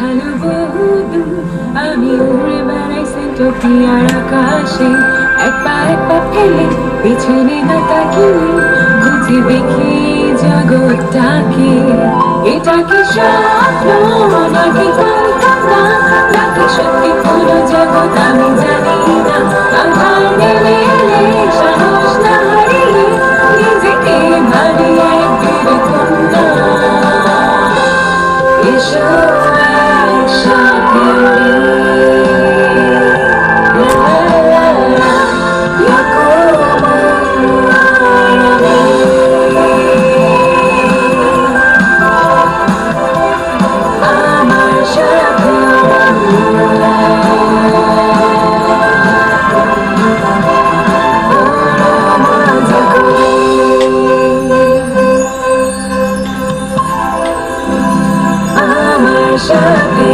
দেখালো বহুদূর, আমি উড়ে বেড়াই সেন্টোপিয়ার আকাশে। এক পা ফেলে পিছনে না তাকিয়ে খুঁজে দেখি জগৎটাকে। এটা কি স্বপ্ন নাকি কল্পনা, নাকি সত্যি কোনো জগৎ আমি জানি না। আধার নেমে এলে সাহস না হারিয়ে নিজেকে ভাবি এক বীর কন্যা। এসো একসাথে উড়ি, লা লা লা, আমার সাথে আমার সাথে